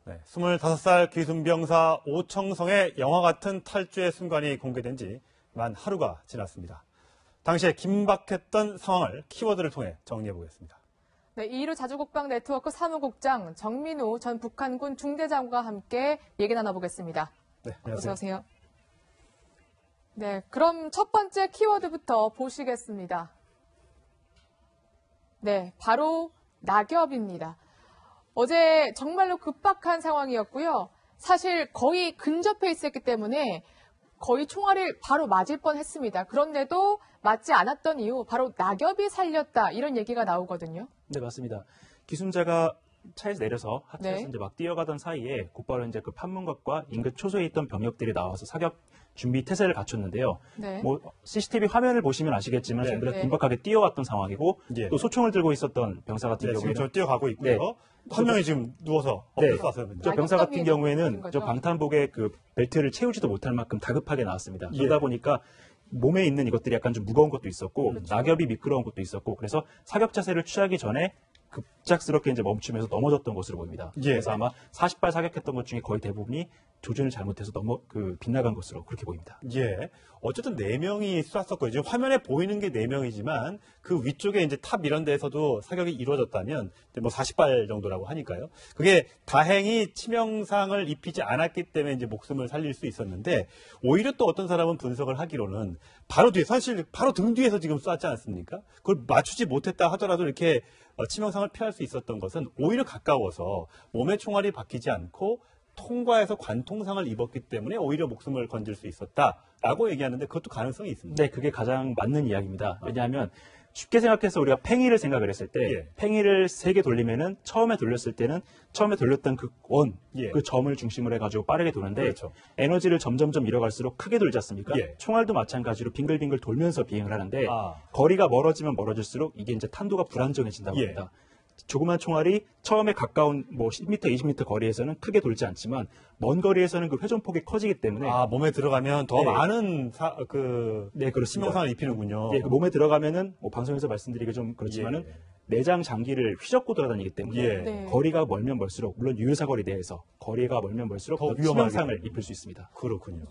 네, 25살 귀순병사 오청성의 영화 같은 탈주의 순간이 공개된 지 만 하루가 지났습니다. 당시에 긴박했던 상황을 키워드를 통해 정리해 보겠습니다. 네, 이일우 자주국방 네트워크 사무국장 정민우 전 북한군 중대장과 함께 얘기 나눠보겠습니다. 네, 안녕하세요. 어서 오세요. 네, 그럼 첫 번째 키워드부터 보시겠습니다. 네, 바로 낙엽입니다. 어제 정말로 급박한 상황이었고요. 사실 거의 근접해 있었기 때문에 거의 총알을 바로 맞을 뻔했습니다. 그런데도 맞지 않았던 이유, 바로 낙엽이 살렸다 이런 얘기가 나오거든요. 네, 맞습니다. 기순자가 차에서 내려서 하차해서 네. 이제 막 뛰어가던 사이에 곧바로 이제 그 판문각과 인근 초소에 있던 병력들이 나와서 사격 준비 태세를 갖췄는데요. 네. 뭐 CCTV 화면을 보시면 아시겠지만 전부 다 네. 긴박하게 뛰어왔던 상황이고 예. 또 소총을 들고 있었던 병사 같은 네, 지금 경우에는 저 뛰어가고 있고요. 네. 한 명이 지금 누워서 네. 엎드려 쐈어요. 저 병사 같은 낙엽 경우에는 거죠? 저 방탄복에 그 벨트를 채우지도 못할 만큼 다급하게 나왔습니다. 예. 그러다 보니까 몸에 있는 이것들이 약간 좀 무거운 것도 있었고 그렇죠. 낙엽이 미끄러운 것도 있었고 그래서 사격 자세를 취하기 전에 급작스럽게 이제 멈추면서 넘어졌던 것으로 보입니다. 예. 그래서 아마 40발 사격했던 것 중에 거의 대부분이 조준을 잘못해서 빗나간 것으로 그렇게 보입니다. 예. 어쨌든 4명이 쐈었고요. 지금 화면에 보이는 게 4명이지만 그 위쪽에 이제 탑 이런 데에서도 사격이 이루어졌다면 뭐 40발 정도라고 하니까요. 그게 다행히 치명상을 입히지 않았기 때문에 이제 목숨을 살릴 수 있었는데 오히려 또 어떤 사람은 분석을 하기로는 바로 뒤에 사실 바로 등 뒤에서 지금 쐈지 않습니까? 그걸 맞추지 못했다 하더라도 이렇게 치명상을 피할 수 있었던 것은 오히려 가까워서 몸에 총알이 박히지 않고 통과해서 관통상을 입었기 때문에 오히려 목숨을 건질 수 있었다라고 얘기하는데 그것도 가능성이 있습니다. 네, 그게 가장 맞는 이야기입니다. 왜냐하면 쉽게 생각해서 우리가 팽이를 생각을 했을 때 예. 팽이를 3개 돌리면은 처음에 돌렸을 때는 처음에 돌렸던 그 원, 예. 그 점을 중심으로 해가지고 빠르게 도는데 그렇죠. 에너지를 점점점 잃어갈수록 크게 돌지 않습니까? 예. 총알도 마찬가지로 빙글빙글 돌면서 비행을 하는데 아. 거리가 멀어지면 멀어질수록 이게 이제 탄도가 불안정해진다고 예. 합니다. 조그만 총알이 처음에 가까운 뭐 10m, 20m 거리에서는 크게 돌지 않지만 먼 거리에서는 그 회전폭이 커지기 때문에 몸에 들어가면 더 네. 많은 네, 그렇습니다. 치명상을 입히는군요. 예, 그 몸에 들어가면은 뭐 방송에서 말씀드리기 좀 그렇지만은 예. 내장 장기를 휘젓고 돌아다니기 때문에 예. 네. 거리가 멀면 멀수록 물론 유효사거리 내에서 거리가 멀면 멀수록 더 더 위험하게 치명상을 입힐 수 있습니다. 그렇군요.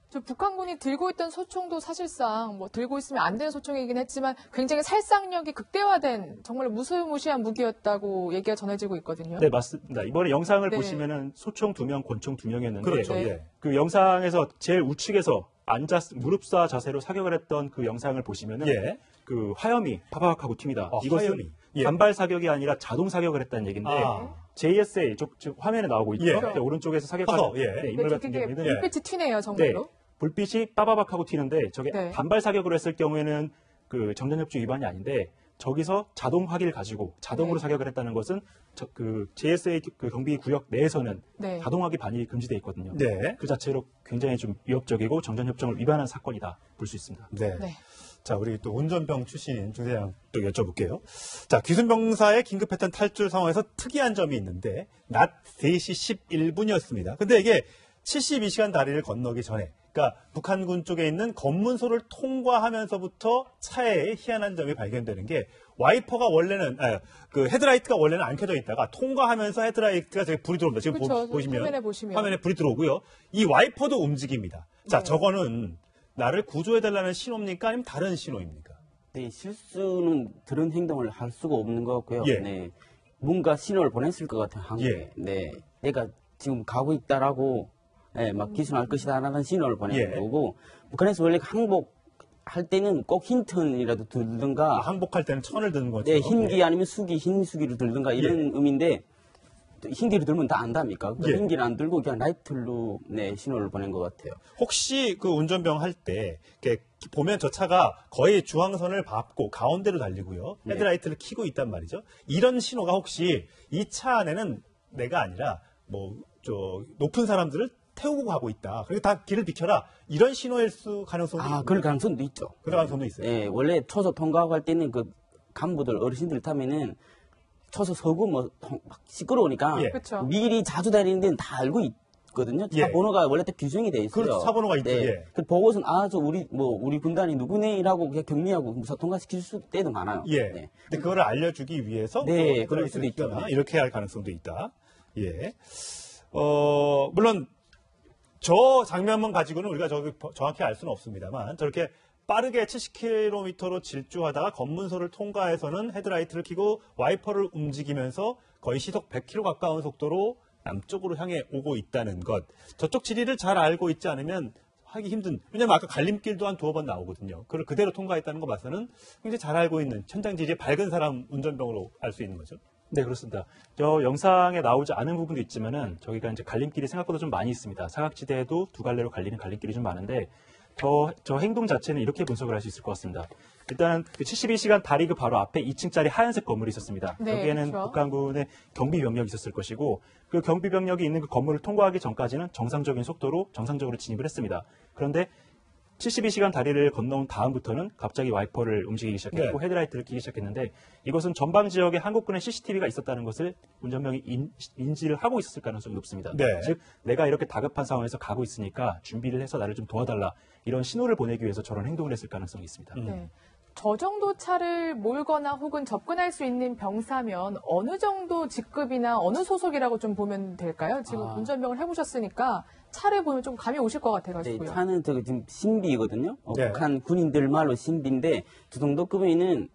저 북한군이 들고 있던 소총도 사실상 뭐 들고 있으면 안 되는 소총이긴 했지만 굉장히 살상력이 극대화된 정말 무시무시한 무기였다고 얘기가 전해지고 있거든요. 네, 맞습니다. 이번에 영상을 네. 보시면은 소총 2명, 권총 2명이었는데 그렇죠. 네. 예. 그 영상에서 제일 우측에서 무릎사 자세로 사격을 했던 그 영상을 보시면은 예. 그 화염이 파바박하고 튑니다. 이것은 화염이. 예. 단발 사격이 아니라 자동 사격을 했다는 얘기인데 아. JSA 즉 화면에 나오고 있죠. 예. 네, 오른쪽에서 사격하는 커서, 예. 네, 인물 네, 같은 되게 경우에는 불빛이 튀네요, 네, 정말로. 불빛이 빠바박하고 튀는데 저게 네. 단발 사격으로 했을 경우에는 그 정전협조 위반이 아닌데 저기서 자동 화기를 가지고 자동으로 네. 사격을 했다는 것은 그 JSA 그 경비 구역 내에서는 네. 자동 화기 반입이 금지되어 있거든요. 네. 그 자체로 굉장히 좀 위협적이고 정전협정을 위반한 사건이다 볼 수 있습니다. 네. 네. 자, 우리 또 운전병 출신 중대장 또 여쭤볼게요. 자, 귀순병사의 긴급했던 탈출 상황에서 특이한 점이 있는데 낮 3시 11분이었습니다. 근데 이게 72시간 다리를 건너기 전에 그러니까 북한군 쪽에 있는 검문소를 통과하면서부터 차에 희한한 점이 발견되는 게 와이퍼가 원래는 그 헤드라이트가 원래는 안 켜져 있다가 통과하면서 헤드라이트가 저기 불이 들어옵니다. 지금 그렇죠. 보시면 화면에 보시면. 화면에 불이 들어오고요. 이 와이퍼도 움직입니다. 자, 네. 저거는 나를 구조해달라는 신호입니까? 아니면 다른 신호입니까? 네, 실수는 그런 행동을 할 수가 없는 것 같고요. 예. 네, 뭔가 신호를 보냈을 것 같아요. 한국에. 예. 네, 내가 지금 가고 있다라고, 네, 막 기순할 것이다라는 신호를 보내는 예. 거고, 북한에서 원래 항복할 때는 꼭 흰 턴이라도 들든가, 항복할 때는 천을 드는 거죠. 네, 흰기 아니면 수기, 흰 수기를 들든가 이런 의미인데, 또 흰기를 들면 다 안답니까? 예. 흰기를 안 들고 그냥 라이트로 네, 신호를 보낸 것 같아요. 혹시 그 운전병 할 때 보면 저 차가 거의 중앙선을 밟고 가운데로 달리고요. 네. 헤드라이트를 켜고 있단 말이죠. 이런 신호가 혹시 이 차 안에는 내가 아니라 뭐 높은 사람들을 태우고 가고 있다. 그리고 다 길을 비켜라. 이런 신호일 가능성도 그럴 가능성도 있죠. 그럴 가능성도 있어요. 네, 원래 초소 통과하고 할 때는 그 간부들, 어르신들 타면은 초소 서고 뭐 막 시끄러우니까 예. 그쵸. 미리 자주 다니는 데는 다 알고 있거든요. 차 예. 번호가 원래 다 규정이 돼 있어요. 그렇죠. 차 번호가 있죠. 네. 예. 그 보고선 저 우리 군단이 누구네라고 그냥 격리하고 무사 통과시킬 때도 많아요. 예. 네. 근데 그거를 알려주기 위해서 네, 뭐 그럴 수도 헤드라이트를 있죠. 켜거나 이렇게 할 가능성도 있다. 예. 물론 저 장면만 가지고는 우리가 정확히 알 수는 없습니다만 저렇게 빠르게 70km로 질주하다가 검문소를 통과해서는 헤드라이트를 켜고 와이퍼를 움직이면서 거의 시속 100km 가까운 속도로 남쪽으로 향해 오고 있다는 것. 저쪽 지리를 잘 알고 있지 않으면 하기 힘든. 왜냐면 아까 갈림길도 한 2번 나오거든요. 그걸 그대로 통과했다는 거 봐서는 굉장히 잘 알고 있는 천장 지리의 밝은 사람 운전병으로 알 수 있는 거죠. 네, 그렇습니다. 저 영상에 나오지 않은 부분도 있지만은 저기가 이제 갈림길이 생각보다 좀 많이 있습니다. 사각지대에도 두 갈래로 갈리는 갈림길이 좀 많은데 저 행동 자체는 이렇게 분석을 할 수 있을 것 같습니다. 일단 그 72시간 다리 그 바로 앞에 2층짜리 하얀색 건물이 있었습니다. 네, 여기에는 그렇죠. 북한군의 경비 병력이 있었을 것이고 그 경비 병력이 있는 그 건물을 통과하기 전까지는 정상적인 속도로 정상적으로 진입을 했습니다. 그런데 72시간 다리를 건너온 다음부터는 갑자기 와이퍼를 움직이기 시작했고 네. 헤드라이트를 켜기 시작했는데 이것은 전방 지역에 한국군의 CCTV가 있었다는 것을 운전병이 인지를 하고 있었을 가능성이 높습니다. 네. 즉 내가 이렇게 다급한 상황에서 가고 있으니까 준비를 해서 나를 좀 도와달라 이런 신호를 보내기 위해서 저런 행동을 했을 가능성이 있습니다. 네. 저 정도 차를 몰거나 혹은 접근할 수 있는 병사면 어느 정도 직급이나 어느 소속이라고 좀 보면 될까요? 지금 운전병을 해보셨으니까 차를 보면 좀 감이 오실 것 네, 같아가지고요. 차는 저기 지금 신비거든요. 네. 북한 군인들 말로 신비인데 저 정도 급이는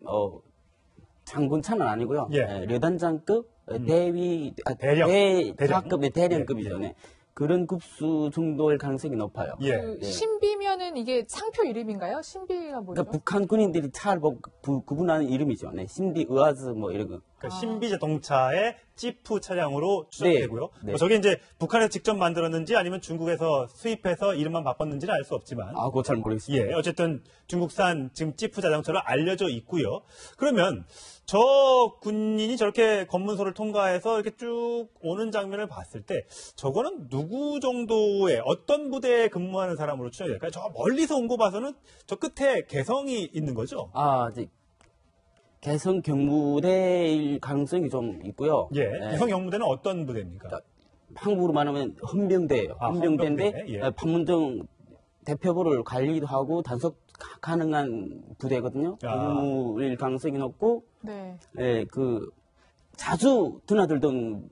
장군차는 아니고요. 예. 려단장급 대위 대령. 대사급의 대령급이죠. 네. 그런 급수 정도일 가능성이 높아요. 예. 그 신비면은 이게 상표 이름인가요? 신비가 뭐죠? 그러니까 북한 군인들이 차를 보고 구분하는 이름이죠. 네. 신비, 의아즈 뭐 이런 거. 그러니까 신비 자동차의 지프 차량으로 추정되고요. 네. 뭐 저게 이제 북한에서 직접 만들었는지 아니면 중국에서 수입해서 이름만 바꿨는지는 알 수 없지만 그거 잘 모르겠습니다. 예, 어쨌든 중국산 지금 지프 자동차로 알려져 있고요. 그러면 저 군인이 저렇게 검문소를 통과해서 이렇게 쭉 오는 장면을 봤을 때 저거는 누구 정도의 어떤 부대에 근무하는 사람으로 추정이 될까요? 저 멀리서 온 거 봐서는 저 끝에 개성이 있는 거죠? 이제 개성 경무대일 가능성이 좀 있고요. 예, 네. 개성 경무대는 어떤 부대입니까? 한국으로 말하면 헌병대예요. 헌병대인데 헌병대, 예. 판문점 대표부를 관리도 하고 단속 가능한 부대거든요. 경무일 가능성이 높고 네. 자주 드나들던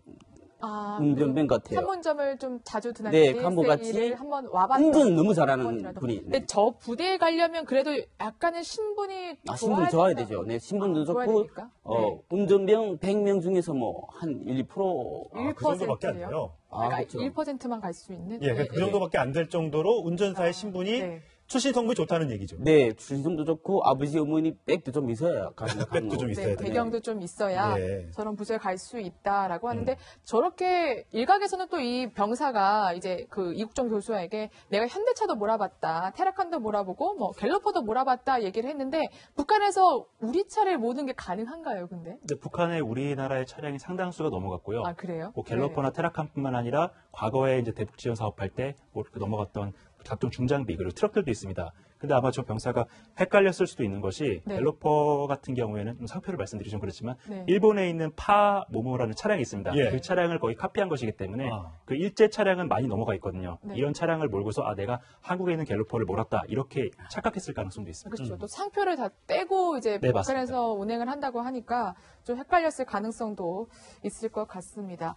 운전병 같아요. 판문점을 좀 자주 드나들 네, 때 간부같이 한번 와봤던 운전 너무 잘하는 번이라도. 분이. 근데 저 부대에 가려면 그래도 약간의 신분이 신분 좋아야 되죠. 네, 신분도 좋아야 좋고 되니까? 네. 운전병 100명 중에서 뭐 한 1, 2%. 그 정도밖에 안 1%요? 돼요. 그러니까 그렇죠. 1%만 갈 수 있는? 예, 그 정도밖에 안 될 정도로 운전사의 신분이 네. 출신 성분이 좋다는 얘기죠. 네, 출신도 좋고 아버지 어머니 백도 좀 있어야 백도 좀 있어야 네, 되네. 배경도 좀 있어야 예. 저런 부서에 갈 수 있다라고 하는데 저렇게 일각에서는 또 이 병사가 이제 그 이국종 교수에게 내가 현대차도 몰아봤다, 테라칸도 몰아보고 뭐 갤러퍼도 몰아봤다 얘기를 했는데 북한에서 우리 차를 모는 게 가능한가요, 근데? 근데 북한에 우리나라의 차량이 상당수가 넘어갔고요. 아 그래요? 뭐 갤러퍼나 테라칸뿐만 아니라 과거에 이제 대북 지원 사업할 때 뭐 이렇게 넘어갔던 각종 중장비 그리고 트럭들도 있습니다. 근데 아마 저 병사가 헷갈렸을 수도 있는 것이 네. 갤러퍼 같은 경우에는 좀 상표를 말씀드리기 좀 그렇지만 네. 일본에 있는 파 모모라는 차량이 있습니다. 예. 그 차량을 거의 카피한 것이기 때문에 아. 그 일제 차량은 많이 넘어가 있거든요. 네. 이런 차량을 몰고서 내가 한국에 있는 갤러퍼를 몰았다 이렇게 착각했을 가능성도 있습니다. 그렇죠. 또 상표를 다 떼고 이제 네, 북한에서 운행을 한다고 하니까 좀 헷갈렸을 가능성도 있을 것 같습니다.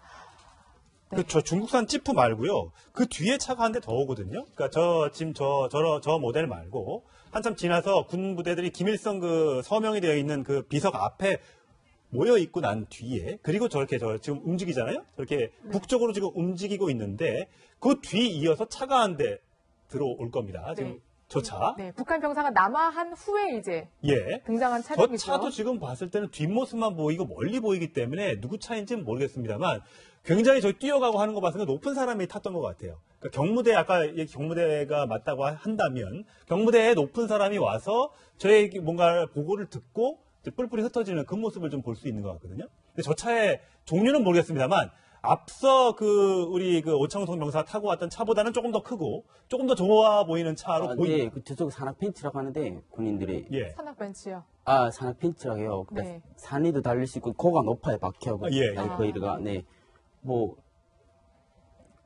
네. 저 중국산 지프 말고요. 그 뒤에 차가 한 대 더 오거든요. 그러니까 저 모델 말고 한참 지나서 군 부대들이 김일성 그 서명이 되어 있는 그 비석 앞에 모여 있고 난 뒤에 그리고 저렇게 지금 움직이잖아요. 저렇게 북쪽으로 지금 움직이고 있는데 그 뒤 이어서 차가 한 대 들어올 겁니다. 지금 네. 저 차. 네, 북한 병사가 남하한 후에 이제 예. 등장한 저 차량이죠. 차도 지금 봤을 때는 뒷모습만 보이고 멀리 보이기 때문에 누구 차인지는 모르겠습니다만 굉장히 저기 뛰어가고 하는 거 봤을 때 높은 사람이 탔던 것 같아요. 그러니까 경무대 아까 경무대가 맞다고 한다면 경무대에 높은 사람이 와서 저의 뭔가 보고를 듣고 이제 뿔뿔이 흩어지는 그 모습을 좀 볼 수 있는 것 같거든요. 근데 저 차의 종류는 모르겠습니다만 앞서 우리 오창성 병사 타고 왔던 차보다는 조금 더 크고 조금 더 좋아 보이는 차로 보입니다. 네, 저쪽 산악 펜치라고 하는데 군인들이 예. 산악 벤치요. 산악 펜치라고 해요. 그러니까 네. 산에도 달릴 수 있고 고가 높아요, 바퀴하고. 예. 거기가 뭐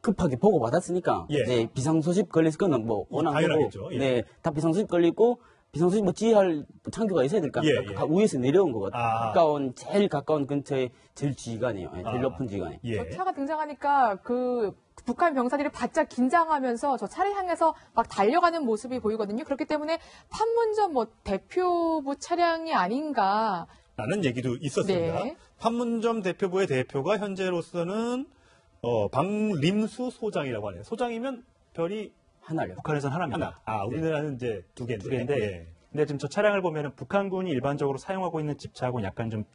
급하게 보고 받았으니까 예. 네, 비상소식 걸릴 거는 뭐 워낙 당연하겠죠. 하고, 예. 네, 다 비상소식 걸리고 비상소식 뭐 지휘할 창조가 있어야 될까? 예, 그러니까 위에서 내려온 거거든요. 아. 제일 가까운 근처에 제일 지휘관이에요. 예, 제일 높은 지휘관이. 예. 차가 등장하니까 그 북한 병사들이 바짝 긴장하면서 저 차를 향해서 막 달려가는 모습이 보이거든요. 그렇기 때문에 판문점 뭐 대표부 차량이 아닌가. 라는 얘기도 있었습니다. 네. 판문점 대표부의 대표가 현재로서는 박림수 소장이라고 하네요. 소장이면 별이 하나요. 북한에서는 하나입니다. 하나. 우리나라는 이제 두 개인데. 두 개인데 예. 근데 지금 저 차량을 보면은 북한군이 일반적으로 사용하고 있는 집차하고는 약간 좀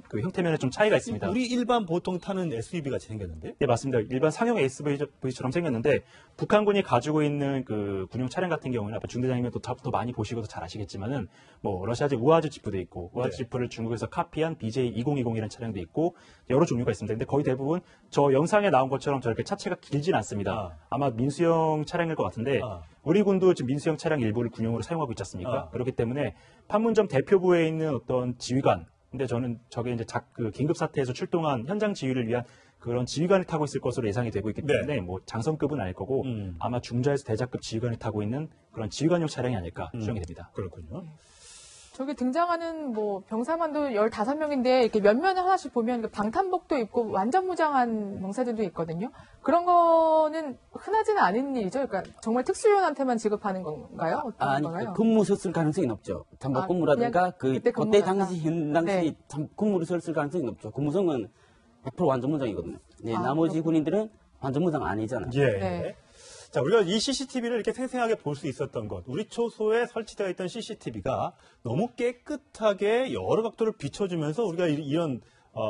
그 형태면에 좀 차이가 있습니다. 우리 일반 보통 타는 SUV 같이 생겼는데. 네, 맞습니다. 일반 상용 SUV처럼 생겼는데 북한군이 가지고 있는 그 군용 차량 같은 경우는 아까 중대장님은 더 많이 보시고도 잘 아시겠지만은 뭐 러시아제 우아즈 지프도 있고 우아즈 네. 지프를 중국에서 카피한 BJ2020이라는 차량도 있고 여러 종류가 있습니다. 근데 거의 대부분 저 영상에 나온 것처럼 저렇게 차체가 길진 않습니다. 아마 민수형 차량일 것 같은데 우리 군도 지금 민수형 차량 일부를 군용으로 사용하고 있지 않습니까? 그렇기 때문에 판문점 대표부에 있는 어떤 지휘관 근데 저는 저게 이제 그 긴급 사태에서 출동한 현장 지휘를 위한 그런 지휘관이 타고 있을 것으로 예상이 되고 있기 때문에 뭐 장성급은 아닐 거고 아마 중자에서 대자급 지휘관이 타고 있는 그런 지휘관용 차량이 아닐까 추정이 됩니다. 그렇군요. 저기 등장하는 뭐 병사만도 15명인데 이렇게 면면을 하나씩 보면 방탄복도 입고 완전 무장한 병사들도 있거든요. 그런 거는 흔하지는 않은 일이죠. 그러니까 정말 특수요원한테만 지급하는 건가요? 어떤 아니, 건가요? 근무 썼을 가능성이 높죠. 잠복 아, 근무라든가 그냥 그때 그때 근무가 당시 현 당시 네. 근무를 썼을 가능성이 높죠. 근무성은 100% 완전 무장이거든요. 네, 나머지 그렇군요. 군인들은 완전 무장 아니잖아요. 예. 네. 자, 우리가 이 CCTV를 이렇게 생생하게 볼 수 있었던 것. 우리 초소에 설치되어 있던 CCTV가 너무 깨끗하게 여러 각도를 비춰주면서 우리가 이런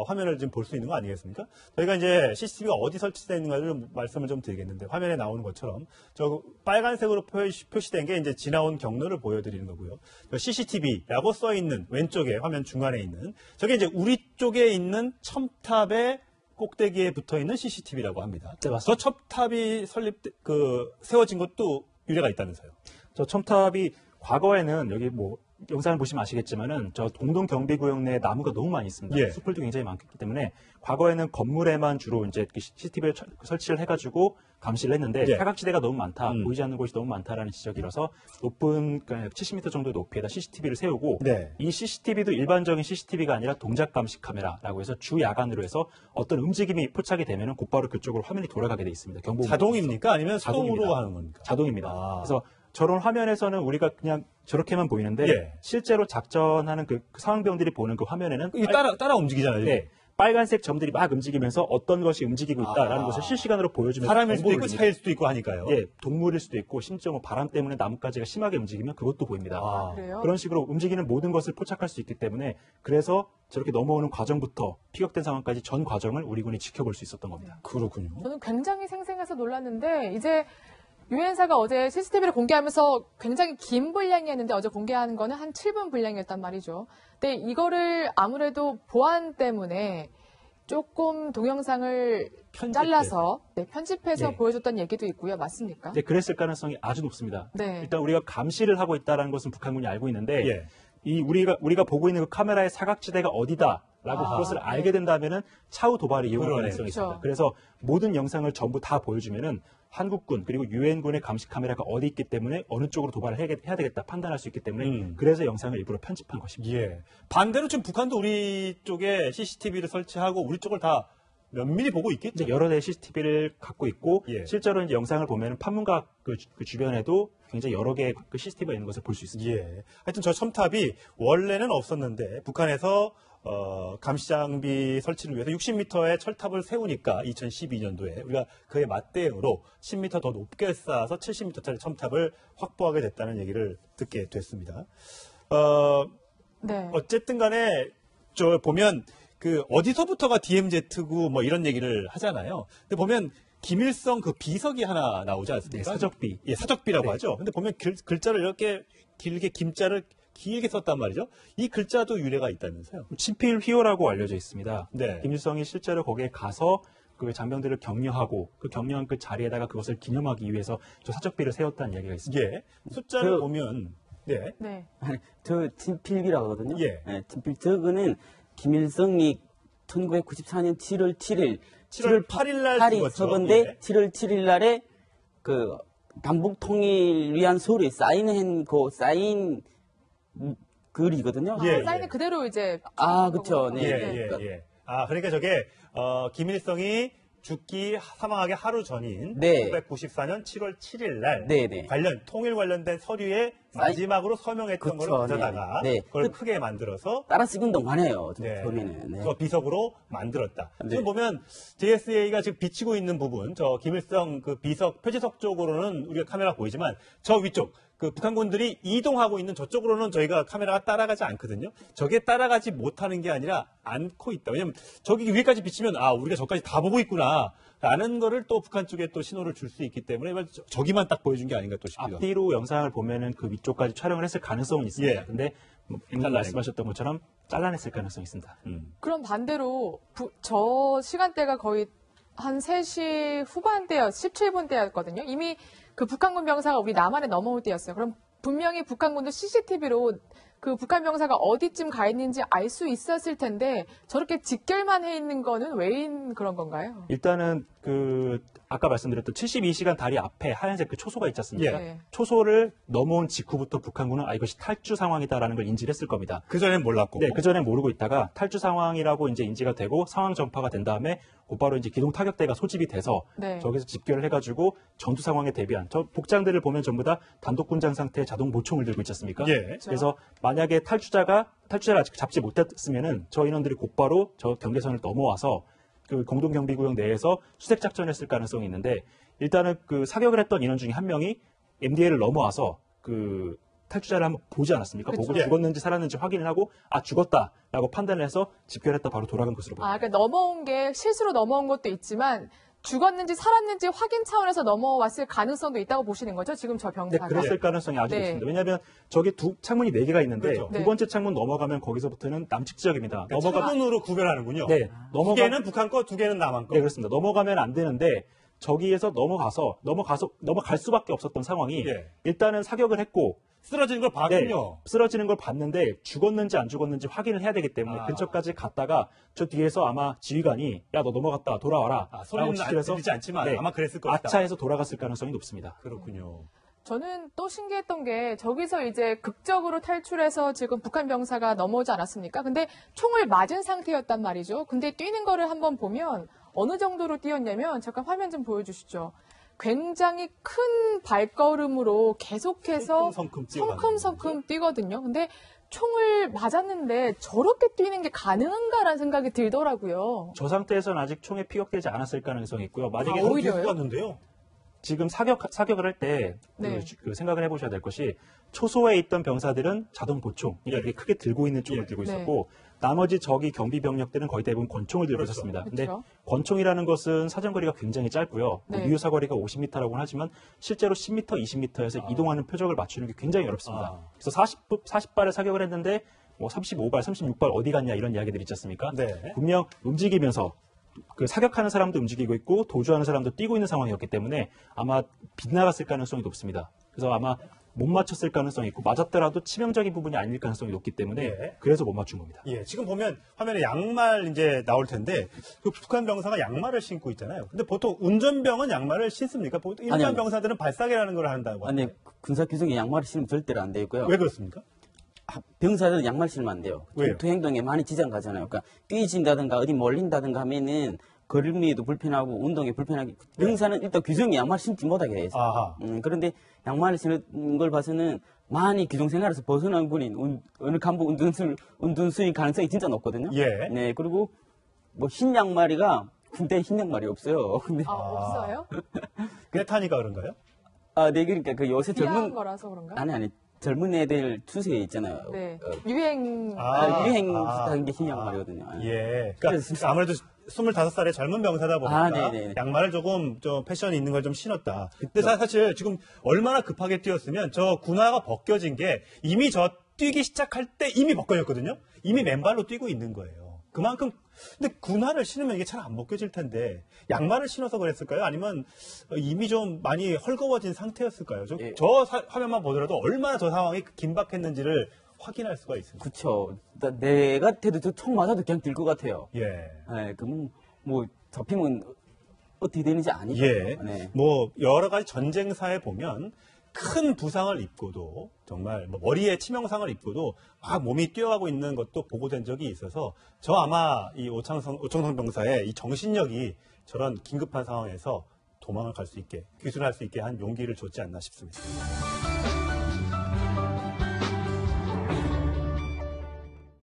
화면을 지금 볼 수 있는 거 아니겠습니까? 저희가 이제 CCTV가 어디 설치되어 있는가를 좀 말씀을 좀 드리겠는데 화면에 나오는 것처럼 저 빨간색으로 표시된 게 이제 지나온 경로를 보여드리는 거고요. CCTV라고 써 있는 왼쪽에 화면 중간에 있는 저게 이제 우리 쪽에 있는 첨탑의 꼭대기에 붙어 있는 CCTV라고 합니다. 네, 저 첨탑이 세워진 것도 유래가 있다면서요? 저 첨탑이 과거에는 여기 뭐 영상을 보시면 아시겠지만은 저 동동 경비구역 내에 나무가 너무 많이 있습니다. 예. 숲들도 굉장히 많기 때문에 과거에는 건물에만 주로 이제 CCTV를 설치를 해가지고 감시를 했는데 예. 사각지대가 너무 많다, 보이지 않는 곳이 너무 많다라는 지적이라서 높은 70m 정도의 높이에다 CCTV를 세우고 네. 이 CCTV도 일반적인 CCTV가 아니라 동작 감시 카메라라고 해서 주 야간으로 해서 어떤 움직임이 포착이 되면은 곧바로 그쪽으로 화면이 돌아가게 돼 있습니다. 경보 자동입니까? 아니면 수동으로 자동입니다. 하는 겁니까? 자동입니다. 아. 그래서 저런 화면에서는 우리가 그냥 저렇게만 보이는데 예. 실제로 작전하는 그 상황병들이 보는 그 화면에는 이게 따라 움직이잖아요. 네, 빨간색 점들이 막 움직이면서 어떤 것이 움직이고 있다라는 것을 실시간으로 보여주면서 사람일 수도 정보를 있고 줍니다. 차일 수도 있고 하니까요. 예, 동물일 수도 있고 심지어 뭐 바람 때문에 나뭇가지가 심하게 움직이면 그것도 보입니다. 그래요? 그런 식으로 움직이는 모든 것을 포착할 수 있기 때문에 그래서 저렇게 넘어오는 과정부터 피격된 상황까지 전 과정을 우리 군이 지켜볼 수 있었던 겁니다. 그렇군요. 저는 굉장히 생생해서 놀랐는데 이제 유엔사가 어제 CCTV를 공개하면서 굉장히 긴 분량이었는데 어제 공개한 거는 한 7분 분량이었단 말이죠. 근데 이거를 아무래도 보안 때문에 조금 동영상을 잘라서 편집해서 예. 보여줬던 얘기도 있고요. 맞습니까? 네, 그랬을 가능성이 아주 높습니다. 네. 일단 우리가 감시를 하고 있다는 것은 북한군이 알고 있는데 예. 이 우리가 보고 있는 그 카메라의 사각지대가 어디다라고 그것을 알게 된다면은 차후 도발을 이용할 그러네. 가능성이 있습니다. 그렇죠. 그래서 모든 영상을 전부 다 보여주면은 한국군 그리고 유엔군의 감시 카메라가 어디 있기 때문에 어느 쪽으로 도발을 해야 되겠다 판단할 수 있기 때문에 그래서 영상을 일부러 편집한 것입니다. 예. 반대로 지금 북한도 우리 쪽에 CCTV를 설치하고 우리 쪽을 다 면밀히 보고 있겠죠. 이제 여러 대의 CCTV를 갖고 있고 예. 실제로 이제 영상을 보면 판문각 그 주변에도 굉장히 여러 개의 그 CCTV가 있는 것을 볼 수 있습니다. 예. 하여튼 저 첨탑이 원래는 없었는데 북한에서 감시 장비 설치를 위해서 60m의 철탑을 세우니까 2012년도에 우리가 그에 맞대응으로 10m 더 높게 쌓아서 70m짜리 첨탑을 확보하게 됐다는 얘기를 듣게 됐습니다. 네. 어쨌든 간에 저 보면 그 어디서부터가 DMZ고 뭐 이런 얘기를 하잖아요. 근데 보면 김일성 그 비석이 하나 나오지 않습니까? 네, 사적비. 예, 사적비라고 네. 하죠. 근데 보면 글자를 이렇게 길게 김자를 길게 썼단 말이죠. 이 글자도 유래가 있다면서요. 친필 휘호라고 알려져 있습니다. 네. 김일성이 실제로 거기에 가서 그 장병들을 격려하고 그 격려한 그 자리에다가 그것을 기념하기 위해서 저 사적비를 세웠다는 이야기가 있습니다. 예. 숫자를 보면 네. 네. 저 친필기라고 하거든요. 예. 친필 저거는 김일성이 1994년 7월 7일 7월 8일 날 팔이 죽었죠. 서건데 예. 7월 7일 날에 그 남북 통일 위한 서류에 사인 글이거든요. 예, 사인을 그대로 이제. 그쵸. 네. 예. 아, 그러니까 저게, 김일성이 죽기, 사망하기 하루 전인 네. 1994년 7월 7일 날 네. 통일 관련된 서류에 마지막으로 서명했던 그쵸, 걸 가져다가 네. 그걸 크게 만들어서 따라 쓰긴 동안해요. 네. 처음에는. 네. 그 비석으로 만들었다. 네. 지금 보면 JSA가 지금 비치고 있는 부분, 저 김일성 그 비석, 표지석 쪽으로는 우리가 카메라 보이지만 저 위쪽, 그 북한군들이 이동하고 있는 저쪽으로는 저희가 카메라가 따라가지 않거든요. 저게 따라가지 못하는 게 아니라 않고 있다. 왜냐면 저기 위에까지 비치면 우리가 저까지 다 보고 있구나. 라는 거를 또 북한 쪽에 또 신호를 줄 수 있기 때문에 저기만 딱 보여준 게 아닌가 또 싶기도 합니다. 앞뒤로 영상을 보면은 그 위쪽까지 촬영을 했을 가능성은 있습니다. 예. 근데 방금 말씀하셨던 것처럼 잘라냈을 가능성이 있습니다. 그럼 반대로 저 시간대가 거의 한 3시 후반대였, 17분대였거든요. 이미 그 북한군 병사가 우리 남한에 넘어올 때였어요. 그럼 분명히 북한군도 CCTV로 그 북한 병사가 어디쯤 가 있는지 알 수 있었을 텐데 저렇게 직결만 해 있는 거는 왜 그런 건가요? 일단은 아까 말씀드렸던 72시간 다리 앞에 하얀색 그 초소가 있지 않습니까? 예. 초소를 넘어온 직후부터 북한군은 이것이 탈주 상황이다라는 걸 인지를 했을 겁니다. 그전엔 몰랐고. 네, 그전엔 모르고 있다가 탈주 상황이라고 이제 인지가 되고 상황 전파가 된 다음에 곧바로 이제 기동 타격대가 소집이 돼서 네. 저기서 집결을 해가지고 전투 상황에 대비한 저 복장들을 보면 전부 다 단독 군장 상태의 자동 보총을 들고 있지 않습니까? 예. 그래서 만약에 탈주자를 아직 잡지 못했으면은 저 인원들이 곧바로 저 경계선을 넘어와서 그 공동경비구역 내에서 수색 작전을 했을 가능성이 있는데 일단은 그 사격을 했던 인원 중에 한 명이 MDL을 넘어와서 그 탈주자를 한번 보지 않았습니까? 그쵸. 보고 죽었는지 살았는지 확인을 하고 죽었다라고 판단을 해서 집결했다 바로 돌아간 것으로 보입니다. 그러니까 넘어온 게 실수로 넘어온 것도 있지만 죽었는지 살았는지 확인 차원에서 넘어왔을 가능성도 있다고 보시는 거죠? 지금 저 네, 병사가. 그랬을 가능성이 아주 네. 높습니다. 왜냐하면 저게 창문이 4개가 있는데 그렇죠. 두 번째 창문 넘어가면 거기서부터는 남측 지역입니다. 창문으로 구별하는군요. 네, 두 개는 북한 거, 두 개는 남한 거. 네, 그렇습니다. 넘어가면 안 되는데 저기에서 넘어갈 수밖에 없었던 상황이 예. 일단은 사격을 했고 쓰러지는 걸 봤군요. 쓰러지는 걸 봤는데 죽었는지 안 죽었는지 확인을 해야 되기 때문에 근처까지 갔다가 저 뒤에서 아마 지휘관이 야, 너 넘어갔다 돌아와라 소리는 라고 지시해서 들리지 않지만 아마 그랬을 것이다. 아차해서 돌아갔을 가능성이 높습니다. 그렇군요. 저는 또 신기했던 게 저기서 이제 극적으로 탈출해서 지금 북한 병사가 넘어오지 않았습니까? 근데 총을 맞은 상태였단 말이죠. 근데 뛰는 거를 한번 보면 어느 정도로 뛰었냐면 잠깐 화면 좀 보여주시죠. 굉장히 큰 발걸음으로 계속해서 성큼성큼 뛰거든요. 근데 총을 맞았는데 저렇게 뛰는 게 가능한가라는 생각이 들더라고요. 저 상태에서는 아직 총에 피격되지 않았을 가능성이 있고요. 만약에 오히려요? 갔는데요. 지금 사격을 할 때 네. 생각을 해보셔야 될 것이 초소에 있던 병사들은 자동 보총, 그러니까 이렇게 크게 들고 있는 쪽을 들고 있었고 나머지 저기 경비 병력들은 거의 대부분 권총을 들고 있었습니다. 근데 그렇죠. 권총이라는 것은 사정거리가 굉장히 짧고요. 네. 유효사거리가 50m라고는 하지만 실제로 10m, 20m에서 이동하는 표적을 맞추는 게 굉장히 어렵습니다. 그래서 40발을 사격을 했는데 뭐 35발, 36발 어디 갔냐 이런 이야기들이 있지 않습니까? 네. 분명 움직이면서 그 사격하는 사람도 움직이고 있고 도주하는 사람도 뛰고 있는 상황이었기 때문에 아마 빗나갔을 가능성이 높습니다. 그래서 아마 못 맞췄을 가능성이 있고 맞았더라도 치명적인 부분이 아닐 가능성이 높기 때문에 예. 그래서 못 맞춘 겁니다. 예, 지금 보면 화면에 양말 이제 나올 텐데 그 북한 병사가 양말을 신고 있잖아요. 근데 보통 운전병은 양말을 신습니까? 보통 일반 아니요. 병사들은 발사계라는 걸 한다고. 아니, 군사 규정에 양말을 신으면 절대로 안 돼 있고요. 왜 그렇습니까? 병사들은 양말 신으면 안 돼요. 왜요? 전투 행동에 많이 지장 가잖아요. 그러니까 뛰어진다든가 어디 몰린다든가 하면은 걸음이도 불편하고 운동에 불편하게 병사는 일단 규정이 양말 신지 못하게 돼 있어요. 아하. 그런데 양말을 신는 걸 봐서는 많이 규정 생활에서 벗어난 군인 어느 간부 운둔수인 가능성이 진짜 높거든요. 예. 네, 그리고 뭐 흰 양말이가 군대에 흰 양말이 없어요. 근데 없어요? 메타니까 그런가요? 네, 그러니까 그 요새 귀한 거라서 그런가? 아니 젊은 애들 추세에 있잖아요. 네. 유행. 유행하는 게 흰 양말이거든요. 예. 그러니까 아무래도 25살의 젊은 병사다 보니까 네네. 양말을 조금 좀 패션 있는 걸 좀 신었다. 근데 사실 지금 얼마나 급하게 뛰었으면 저 군화가 벗겨진 게 이미 저 뛰기 시작할 때 이미 벗겨졌거든요. 이미 맨발로 뛰고 있는 거예요. 그만큼 근데 군화를 신으면 이게 잘 안 벗겨질 텐데 양말을 신어서 그랬을까요? 아니면 이미 좀 많이 헐거워진 상태였을까요? 저 화면만 보더라도 얼마나 저 상황이 긴박했는지를 확인할 수가 있습니다. 그쵸. 내 같아도 저 총 맞아도 그냥 들 것 같아요. 예. 네, 그럼 뭐 잡히면 어떻게 되는지 아니죠. 예. 네. 뭐 여러 가지 전쟁사에 보면 큰 부상을 입고도 정말 뭐 머리에 치명상을 입고도 막 몸이 뛰어가고 있는 것도 보고된 적이 있어서 저 아마 이 오창성 병사의 이 정신력이 저런 긴급한 상황에서 도망을 갈 수 있게 귀순할 수 있게 한 용기를 줬지 않나 싶습니다.